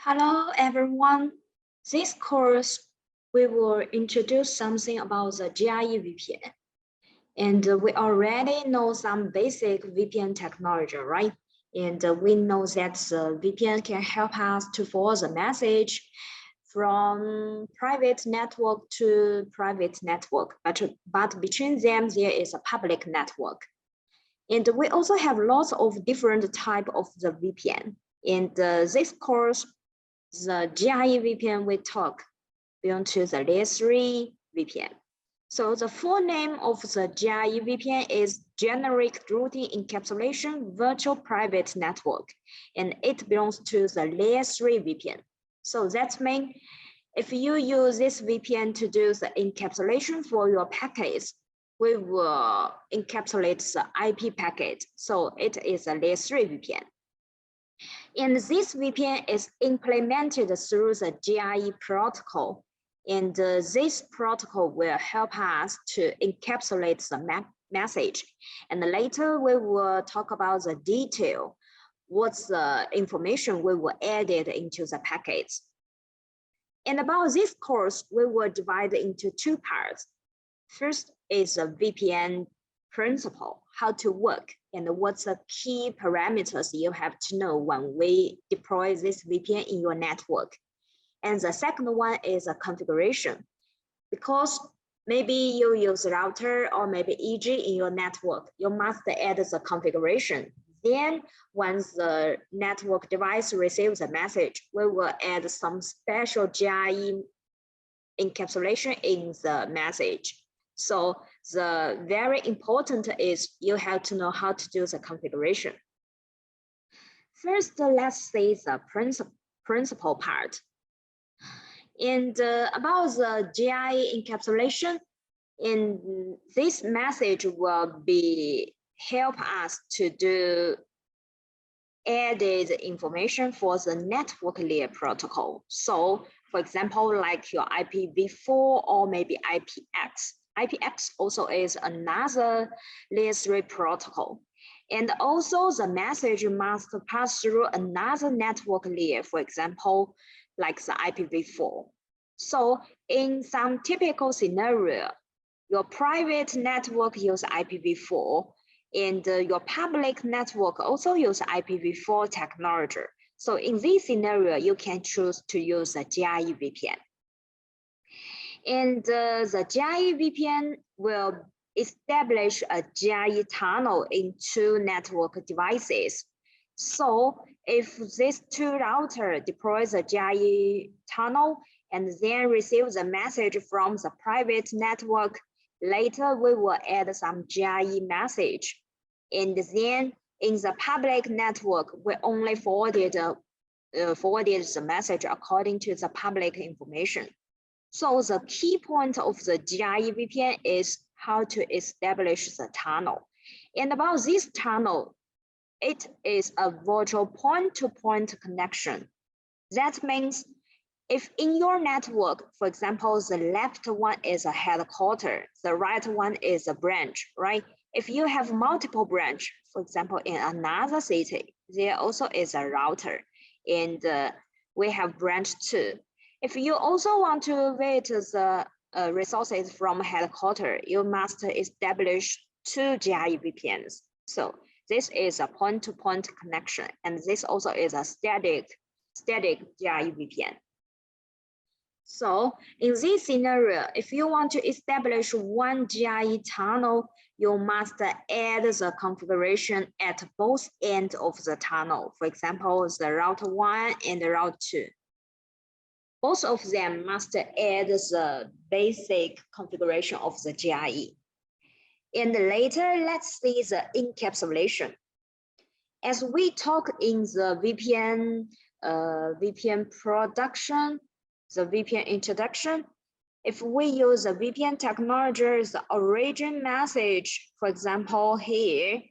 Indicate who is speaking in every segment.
Speaker 1: Hello, everyone. This course, we will introduce something about the GRE VPN. And we already know some basic VPN technology, right? And we know that the VPN can help us to forward the message from private network to private network, but between them, there is a public network. And we also have lots of different type of the VPN. In this course, the GRE VPN we talk belong to the layer 3 VPN. So the full name of the GRE VPN is Generic Routing Encapsulation Virtual Private Network, and it belongs to the layer 3 VPN. So that means if you use this VPN to do the encapsulation for your packets, we will encapsulate the IP packet. So it is a layer 3 VPN. And this VPN is implemented through the GRE protocol. And this protocol will help us to encapsulate the message. And later we will talk about the detail, what's the information we will add it into the packets. And about this course, we will divide into two parts. First is a VPN principle, how to work, and what's the key parameters you have to know when we deploy this VPN in your network. And the second one is a configuration, because maybe you use router or maybe EG in your network, you must add the configuration. Then once the network device receives a message, we will add some special GRE encapsulation in the message. So the very important is you have to know how to do the configuration. First, let's see the principle part. And about the GRE encapsulation, in this message will be help us to do added information for the network layer protocol. So for example, like your IPv4 or maybe IPX. IPX also is another layer 3 protocol. And also the message must pass through another network layer, for example, like the IPv4. So in some typical scenario, your private network uses IPv4 and your public network also uses IPv4 technology. So in this scenario, you can choose to use a GRE VPN. And the GRE VPN will establish a GRE tunnel in two network devices. So if these two routers deploys a GRE tunnel and then receive the message from the private network, later we will add some GRE message. And then in the public network, we only forwarded the message according to the public information. So the key point of the GRE VPN is how to establish the tunnel. And about this tunnel, it is a virtual point-to-point connection. That means if in your network, for example, the left one is a headquarters, the right one is a branch, right? If you have multiple branch, for example, in another city, there also is a router, and we have branch 2. If you also want to read the resources from headquarters, you must establish 2 GRE VPNs. So this is a point-to-point connection, and this also is a static GRE VPN. So in this scenario, if you want to establish one GRE tunnel, you must add the configuration at both ends of the tunnel. For example, the router 1 and the router 2. Both of them must add the basic configuration of the GRE. And later, let's see the encapsulation. As we talk in the VPN production, the VPN introduction, if we use the VPN technology, the origin message, for example, here,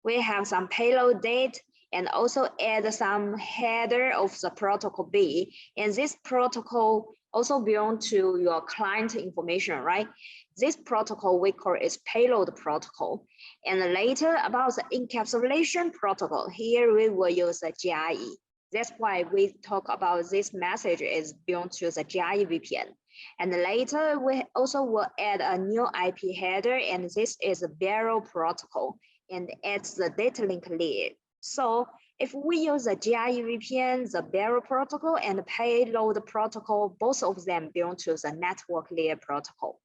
Speaker 1: we have some payload date and also add some header of the protocol B. And this protocol also belongs to your client information, right? This protocol we call is payload protocol. And later about the encapsulation protocol, here we will use the GRE. That's why we talk about this message is belongs to the GRE VPN. And later we also will add a new IP header, and this is a barrel protocol, and it's the data link layer. So if we use the GRE VPN, the barrel protocol, and the payload protocol, both of them belong to the network layer protocol.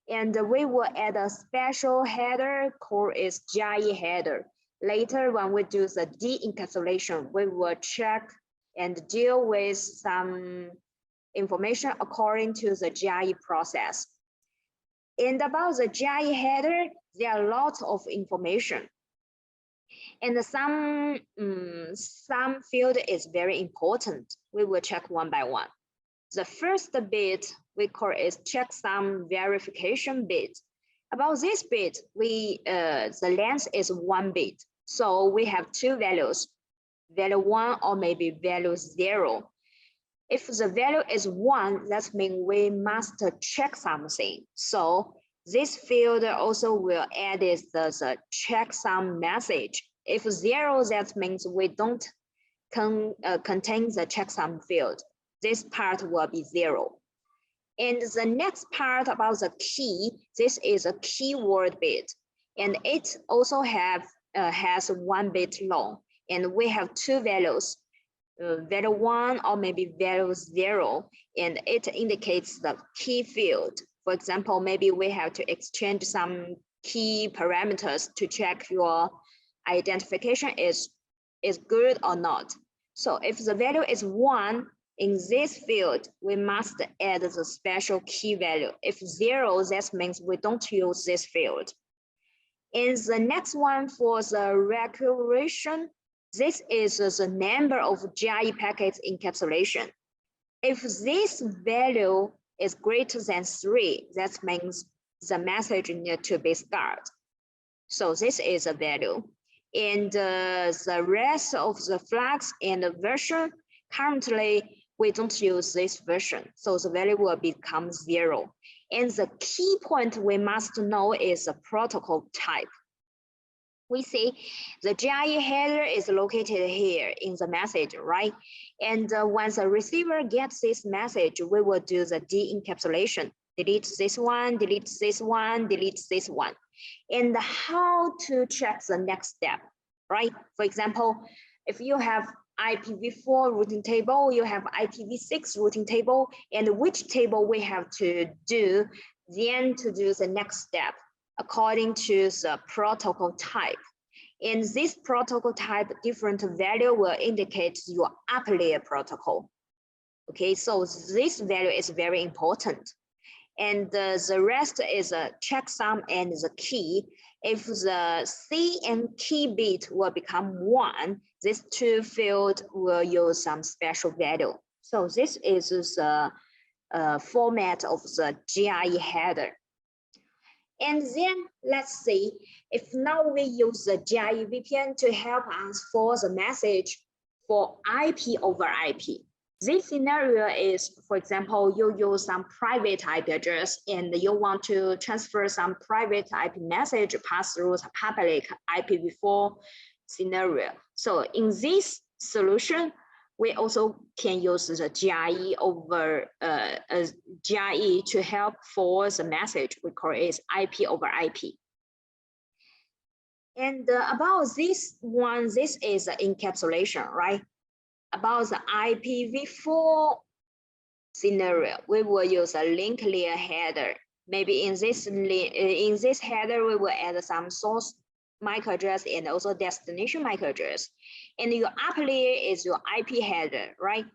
Speaker 1: And we will add a special header called is GRE header. Later, when we do the de-encapsulation, we will check and deal with some information according to the GRE process. And about the GRE header, there are lots of information. And some field is very important. We will check one by one. The first bit we call is checksum verification bit. About this bit, the length is 1 bit. So we have two values, value 1 or maybe value 0. If the value is 1, that means we must check something. So this field also will add the checksum message. If 0, that means we don't contain the checksum field. This part will be 0. And the next part about the key, this is a keyword bit, and it also has 1 bit long, and we have two values, value 1 or maybe value 0, and it indicates the key field. For example, maybe we have to exchange some key parameters to check your identification is good or not. So if the value is 1, in this field, we must add the special key value. If 0, that means we don't use this field. And the next one for the recursion, this is the number of GRE packets encapsulation. If this value is greater than 3, that means the message needs to be started. So this is a value. And the rest of the flags and the version, currently, we don't use this version, so the value will become 0. And the key point we must know is the protocol type. We see the GRE header is located here in the message, right? And once the receiver gets this message, we will do the de-encapsulation. Delete this one, delete this one, delete this one. And how to check the next step, right? For example, if you have IPv4 routing table, you have IPv6 routing table, and which table we have to do, then to do the next step according to the protocol type. In this protocol type, different value will indicate your upper layer protocol. Okay, so this value is very important. And the rest is a checksum and the key. If the C and key bit will become 1, these two fields will use some special value. So this is the format of the GRE header. And then let's see if now we use the GRE VPN to help us for the message for IP over IP. This scenario is, for example, you use some private IP address and you want to transfer some private IP message pass through the public IPv4 scenario. So in this solution, we also can use the GRE over GRE to help for the message. We call it IP over IP. And about this one, this is encapsulation, right? About the IPv4 scenario, we will use a link layer header. Maybe in this header, we will add some source MAC address and also destination MAC address. And your upper layer is your IP header, right?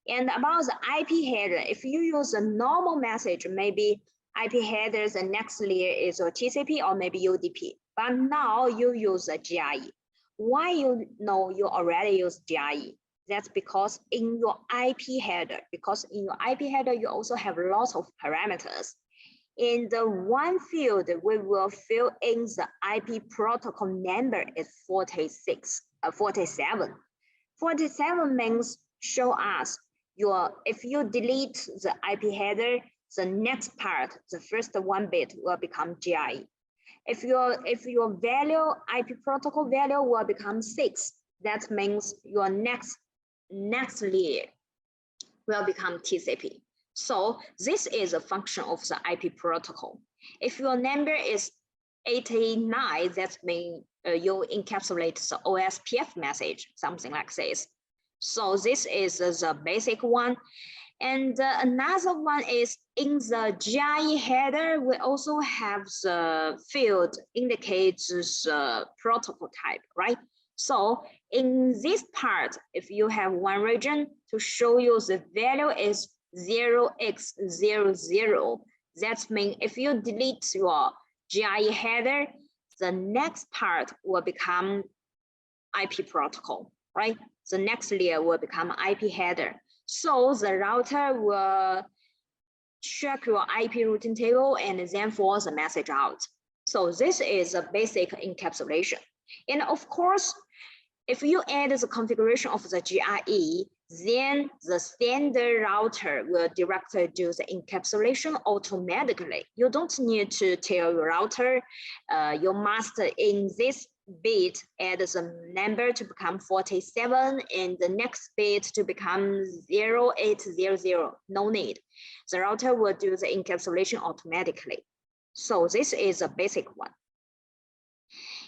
Speaker 1: And about the IP header, if you use a normal message, maybe IP headers, the next layer is your TCP or maybe UDP. But now you use a GRE. Why you know you already use GRE? That's because in your IP header, you also have lots of parameters. In the one field, we will fill in the IP protocol number is 47. 47 means show us if you delete the IP header, the next part, the first 1 bit will become GRE. If your value IP protocol value will become 6, that means your next next layer will become TCP. So this is a function of the IP protocol. If your number is 89, that means you encapsulate the OSPF message, something like this. So this is the basic one. And another one is in the GRE header, we also have the field indicates the protocol type, right? So in this part, if you have one region to show you the value is 0x00, that means if you delete your GRE header, the next part will become IP protocol, right? The next layer will become IP header. So the router will check your IP routing table and then force the message out. So this is a basic encapsulation. And of course, if you add the configuration of the GRE, then the standard router will directly do the encapsulation automatically. You don't need to tell your router, you must in this bit add the number to become 47 and the next bit to become 0800. No need. The router will do the encapsulation automatically. So this is a basic one.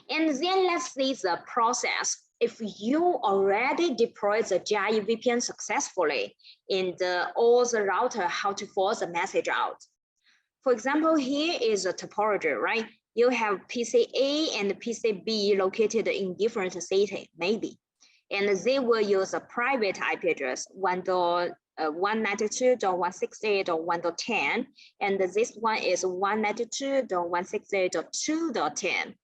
Speaker 1: And then let's see the process. If you already deployed the GRE VPN successfully and all the router, how to force the message out. For example, here is a topology, right? You have PC A and PC B located in different cities, maybe. And they will use a private IP address, 192.168.1.10. And this one is 192.168.2.10.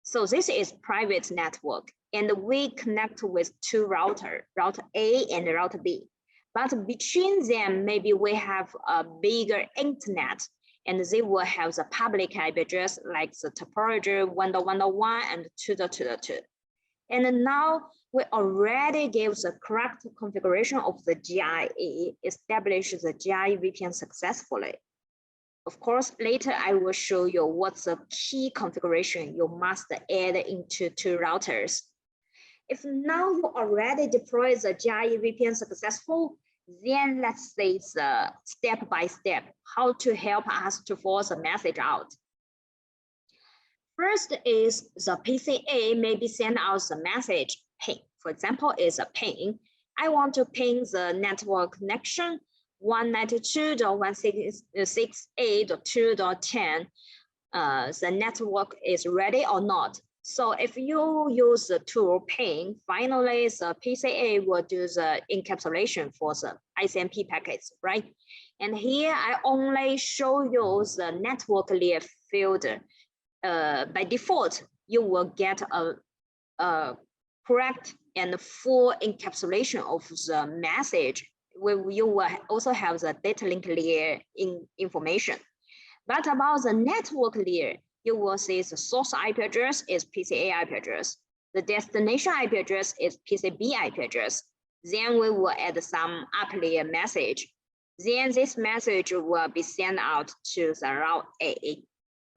Speaker 1: So this is private network. And we connect with two routers, router A and router B. But between them, maybe we have a bigger internet, and they will have the public IP address like the topology 1.1.1 and 2.2.2. And now we already gave the correct configuration of the GRE, established the GRE VPN successfully. Of course, later I will show you what's the key configuration you must add into two routers. If now you already deployed the GRE VPN successful, then let's see the step by step how to help us to force a message out. First is the PCA maybe send out the message ping. For example, is a ping. I want to ping the network connection 192.168.2.10. The network is ready or not. So if you use the tool ping, finally the PCA will do the encapsulation for the RCNP packets, right? And here I only show you the network layer field. By default, you will get a correct and full encapsulation of the message. You will also have the data link layer information. But about the network layer, you will see the source IP address is PCA IP address. The destination IP address is PCB IP address. Then we will add some up layer message. Then this message will be sent out to the route A,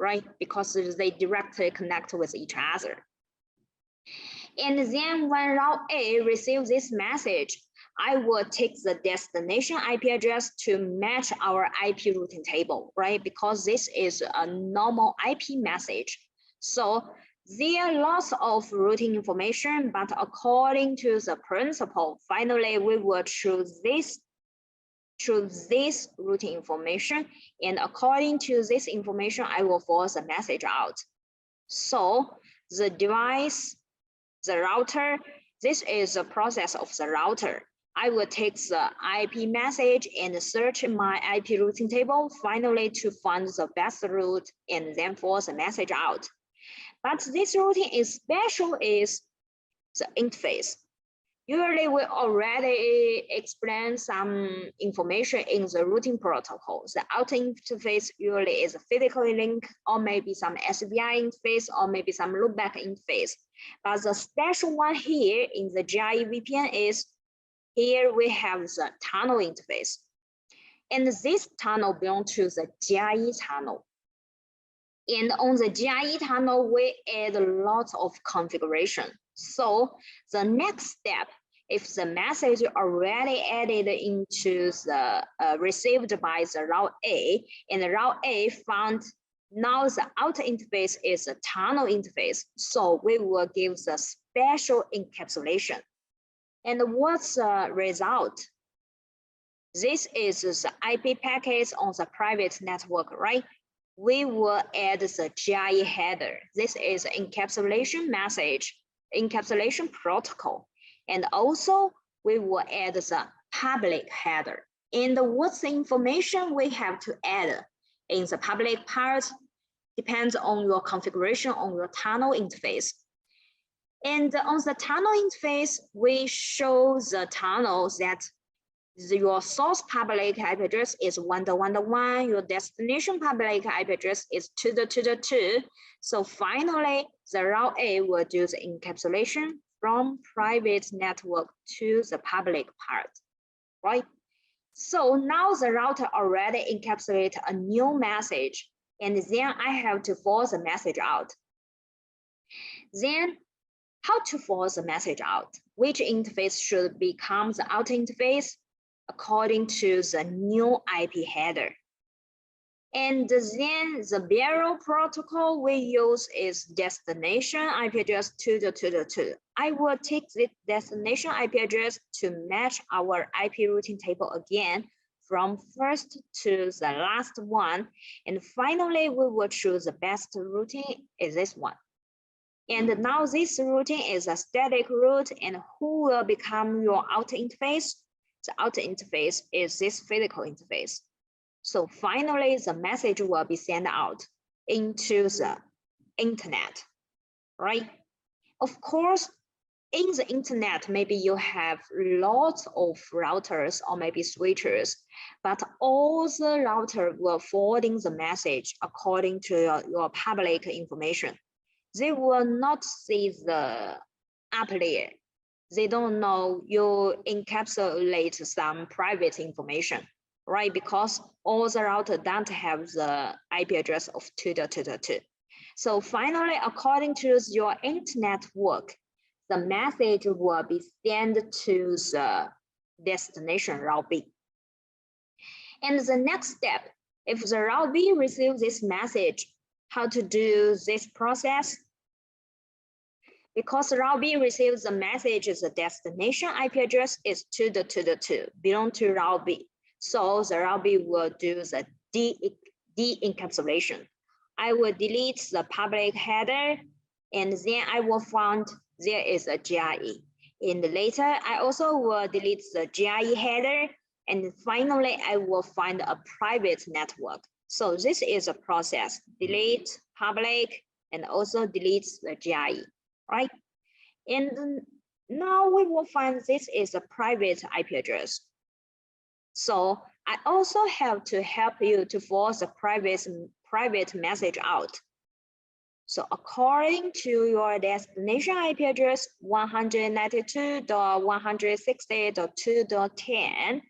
Speaker 1: right? Because they directly connect with each other. And then when route A receives this message, I will take the destination IP address to match our IP routing table, right? Because this is a normal IP message. So there are lots of routing information, but according to the principle, finally we will choose this routing information. And according to this information, I will force a message out. So the device, the router, this is the process of the router. I will take the IP message and search my IP routing table, finally to find the best route and then force a message out. But this routing is special is the interface. Usually we already explain some information in the routing protocol. The outer interface usually is a physical link or maybe some SVI interface or maybe some loopback interface. But the special one here in the GRE VPN is here we have the tunnel interface. And this tunnel belongs to the GRE tunnel. And on the GRE tunnel, we add lots of configuration. So the next step if the message already added into the received by the route A, and the route A found now the outer interface is a tunnel interface, so we will give the special encapsulation. And what's the result? This is the IP packets on the private network, right? We will add the GRE header. This is encapsulation message, encapsulation protocol. And also we will add the public header. And what's the information we have to add in the public part depends on your configuration on your tunnel interface. And on the tunnel interface, we show the tunnel that your source public IP address is 1.1.1, your destination public IP address is 2.2.2. So finally, the route A will do the encapsulation from private network to the public part, right? So now the router already encapsulates a new message, and then I have to force the message out. Then how to force the message out? Which interface should become the outer interface? According to the new IP header. And then the barrel protocol we use is destination IP address 2.2.2. I will take the destination IP address to match our IP routing table again from first to the last one. And finally, we will choose the best routing is this one. And now this routing is a static route, and who will become your outer interface? The outer interface is this physical interface. So finally, the message will be sent out into the internet, right? Of course, in the internet, maybe you have lots of routers or maybe switches, but all the routers will forwarding the message according to your public information. They will not see the upper layer. They don't know you encapsulate some private information, right? Because all the router don't have the IP address of 2.2.2. So finally, according to your internet work, the message will be sent to the destination route B. And the next step, if the route B receives this message, how to do this process? Because route B receives the message, the destination IP address is 2.2.2, belong to route B. So the route B will do the de-encapsulation. I will delete the public header, and then I will find there is a GRE. And later, I also will delete the GRE header, and finally, I will find a private network. So this is a process, delete public, and also delete the GRE. Right? And now we will find this is a private IP address. So I also have to help you to force a private message out. So according to your destination IP address 192.160.2.10,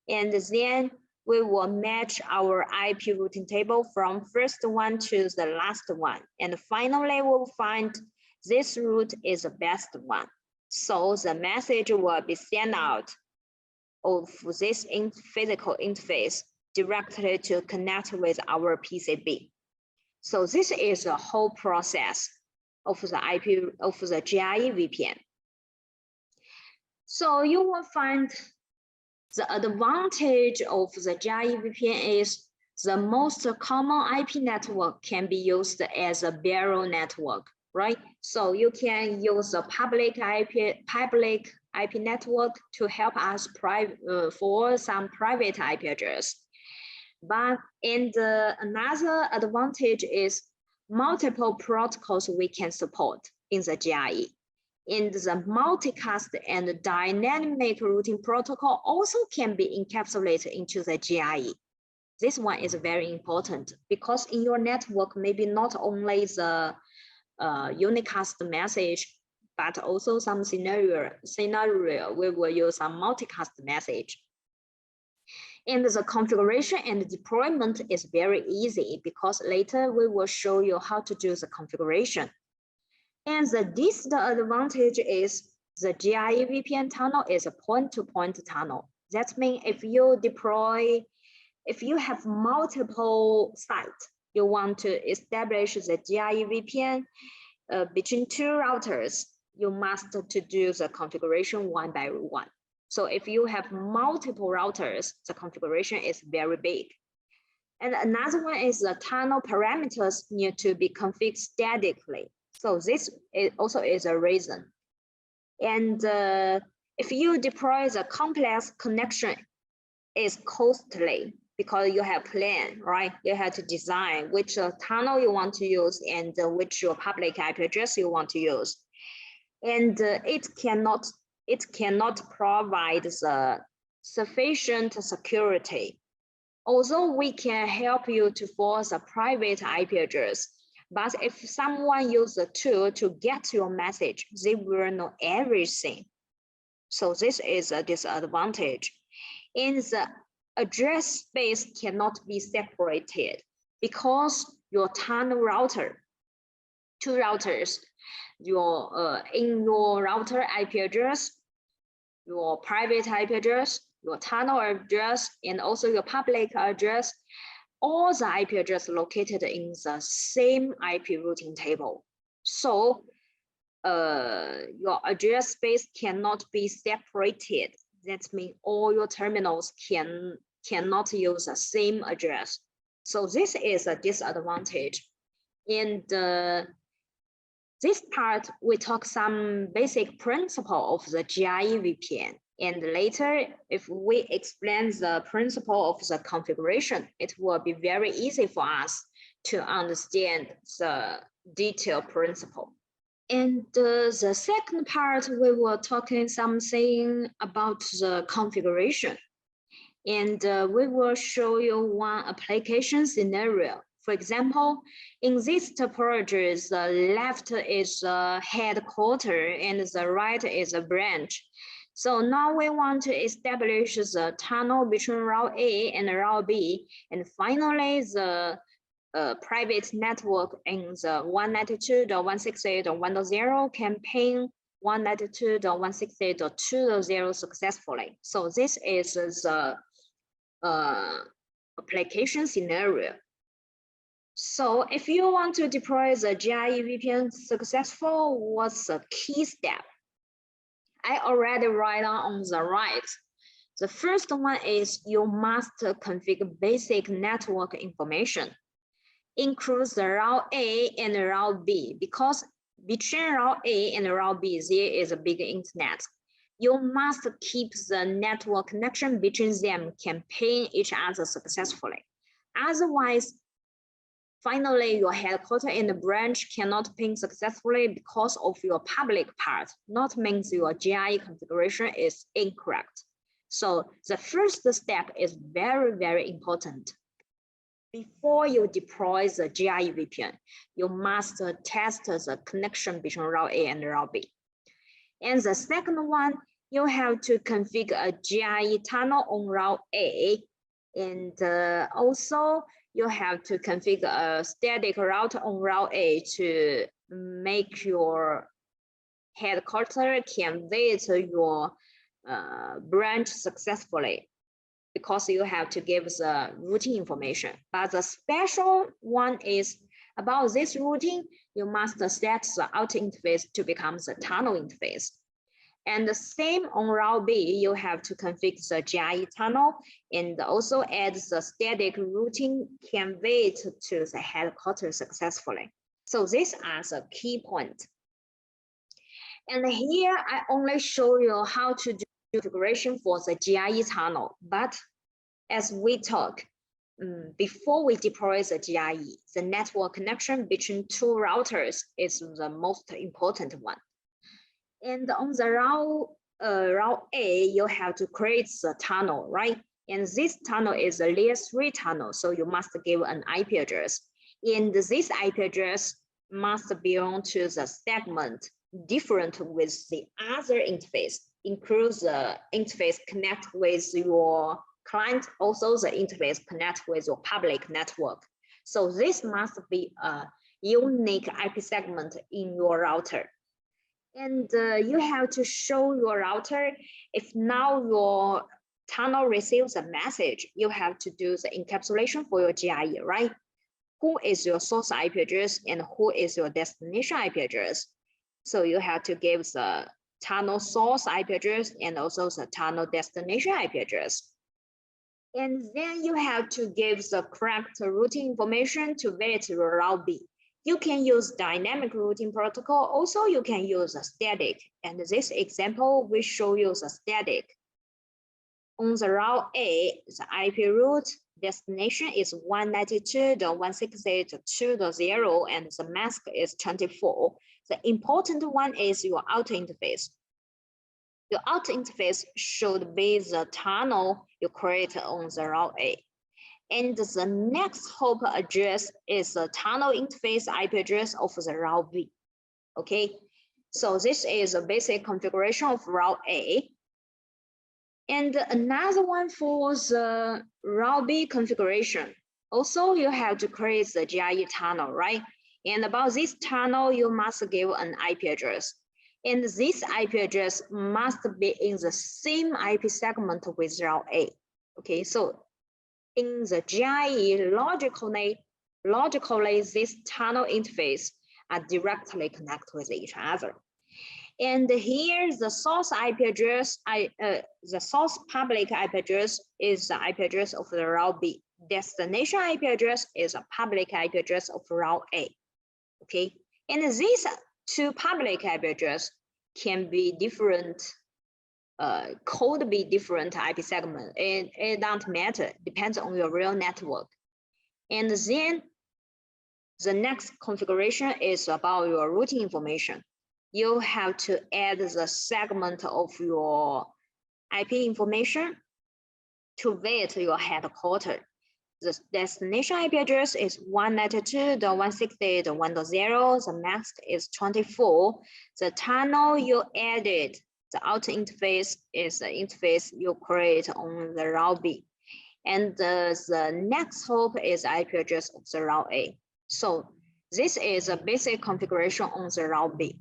Speaker 1: and then we will match our IP routing table from first one to the last one. And finally, we'll find this route is the best one. So the message will be sent out of this physical interface directly to connect with our PCB. So this is the whole process of the IP of the GRE VPN. So you will find the advantage of the GRE VPN is the most common IP network can be used as a barrel network, right? So you can use the public IP network to help us for some private IP address. But another advantage is multiple protocols we can support in the GRE. And the multicast and dynamic routing protocol also can be encapsulated into the GRE. This one is very important because in your network, maybe not only the unicast message, but also some scenario we will use some multicast message. And the configuration and deployment is very easy because later we will show you how to do the configuration. And the disadvantage is the GRE VPN tunnel is a point-to-point tunnel. That means if you have multiple sites, you want to establish the GRE VPN between two routers, you must to do the configuration one by one. So if you have multiple routers, the configuration is very big. And another one is the tunnel parameters need to be configured statically. So this also is a reason. And if you deploy the complex connection, it's costly because you have plan, right? You have to design which tunnel you want to use and which your public IP address you want to use. And it cannot provide the sufficient security. Although we can help you to force a private IP address, but if someone uses the tool to get your message, they will know everything. So this is a disadvantage. And the address space cannot be separated because your tunnel router, two routers, in your router IP address, your private IP address, your tunnel address, and also your public address, all the IP address located in the same IP routing table. So your address space cannot be separated. That means all your terminals cannot use the same address. So this is a disadvantage. And this part, we talk some basic principle of the GRE VPN. And later, if we explain the principle of the configuration, it will be very easy for us to understand the detailed principle. And the second part, we were talking something about the configuration. And we will show you one application scenario. For example, in this topology, the left is a headquarters and the right is a branch. So now we want to establish the tunnel between route A and route B, and finally the private network in the 192.168.1.0 can ping 192.168.2.0 successfully. So this is the application scenario. So if you want to deploy the GRE VPN successful, what's the key step? I already write on the right. The first one is you must configure basic network information, includes the route A and route B, because between route A and route B, there is a big internet. You must keep the network connection between them can ping each other successfully. Otherwise, finally, your headquarters and the branch cannot ping successfully because of your public part, not means your GRE configuration is incorrect. So the first step is very, very important. Before you deploy the GRE VPN, you must test the connection between route A and route B. And the second one, you have to configure a GRE tunnel on route A, and also you have to configure a static route on route A to make your headquarters can visit your branch successfully, because you have to give the routing information. But the special one is about this routing, you must set the outer interface to become the tunnel interface. And the same on route B, you have to configure the GRE tunnel and also add the static routing convey to the headquarters successfully. So these are the key points. And here I only show you how to do configuration for the GRE tunnel. But as we talk, before we deploy the GRE, the network connection between two routers is the most important one. And on the route A, you have to create the tunnel, right? And this tunnel is a layer 3 tunnel, so you must give an IP address. And this IP address must belong to the segment different with the other interface, includes the interface connect with your client, also the interface connect with your public network. So this must be a unique IP segment in your router. And you have to show your router if now your tunnel receives a message, you have to do the encapsulation for your GRE, right? Who is your source IP address and who is your destination IP address? So you have to give the tunnel source IP address and also the tunnel destination IP address. And then you have to give the correct routing information to validate your route B. You can use dynamic routing protocol. Also, you can use a static. And this example, we show you the static. On the route A, the IP route destination is 192.168.2.0 and the mask is 24. The important one is your outer interface. Your outer interface should be the tunnel you create on the route A. And the next hop address is the tunnel interface IP address of the route B. Okay, so this is a basic configuration of route A. And another one for the route B configuration. Also, you have to create the GRE tunnel, right? And about this tunnel, you must give an IP address. And this IP address must be in the same IP segment with route A. Okay, so in the GRE, logically, this tunnel interface are directly connected with each other. And here, the source IP address, the source public IP address is the IP address of the route B. Destination IP address is a public IP address of route A. Okay, and these two public IP address can be different, could be different IP segment. It don't matter, depends on your real network. And then the next configuration is about your routing information. You have to add the segment of your IP information to validate your headquarters. The destination IP address is 192.168.1.0. The mask is 24. The tunnel you added, the outer interface is the interface you create on the route B. And the next hop is IP address of the route A. So this is a basic configuration on the route B.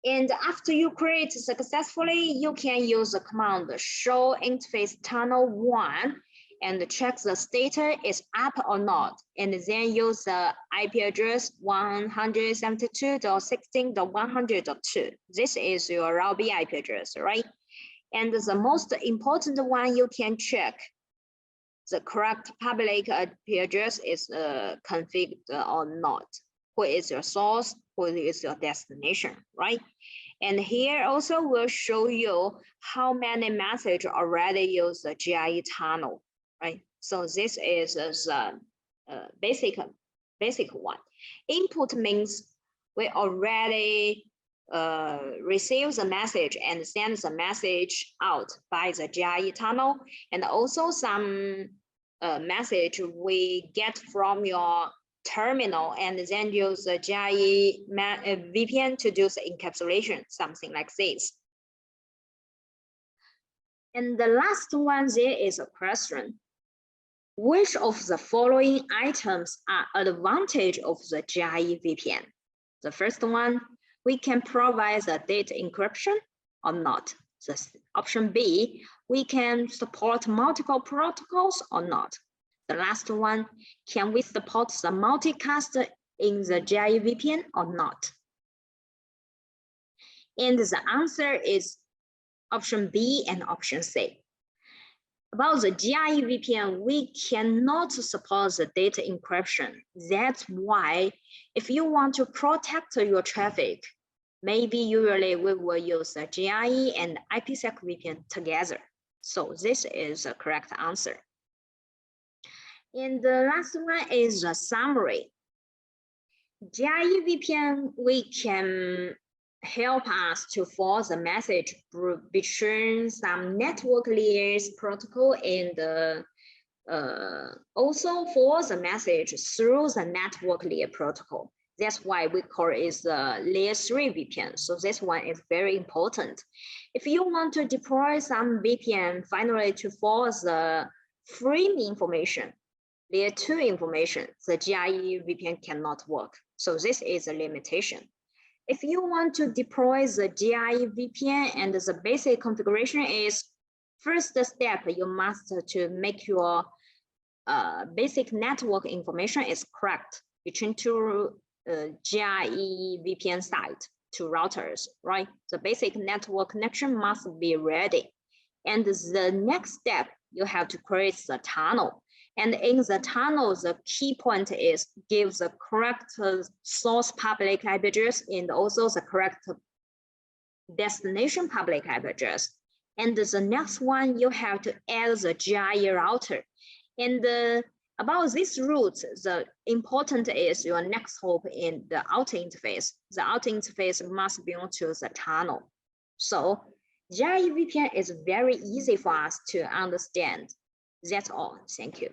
Speaker 1: And after you create successfully, you can use the command show interface tunnel 1 and check the status is up or not. And then use the IP address 172.16.100.2. This is your route B IP address, right? And the most important one you can check, the correct public IP address is configured or not. Who is your source? Who is your destination, right? And here also will show you how many messages already use the GRE tunnel, right? So this is the basic one. Input means we already receive the message and send the message out by the GRE tunnel, and also some message we get from your terminal and then use the GRE VPN to do the encapsulation, something like this. And the last one there is a question. Which of the following items are advantage of the GRE VPN? The first one, we can provide the data encryption or not. The option B, we can support multiple protocols or not. The last one, can we support the multicast in the GRE VPN or not? And the answer is option B and option C. About the GRE VPN, we cannot support the data encryption. That's why if you want to protect your traffic, maybe usually we will use the GRE and IPsec VPN together. So this is the correct answer. And the last one is the summary. GRE VPN, we can help us to force a message between some network layers protocol and also force a message through the network layer protocol. That's why we call it the layer 3 VPN. So this one is very important. If you want to deploy some VPN finally to force the free information, layer 2 information, the GRE VPN cannot work. So this is a limitation. If you want to deploy the GRE VPN, and the basic configuration is, first step, you must to make your basic network information is correct between two GRE VPN sites, two routers, right? The basic network connection must be ready. And the next step, you have to create the tunnel. And in the tunnel, the key point is give the correct source public IP address and also the correct destination public IP address. And the next one, you have to add the GRE router. And about this route, the important is your next hop in the outer interface. The outer interface must belong to the tunnel. So GRE VPN is very easy for us to understand. That's all. Thank you.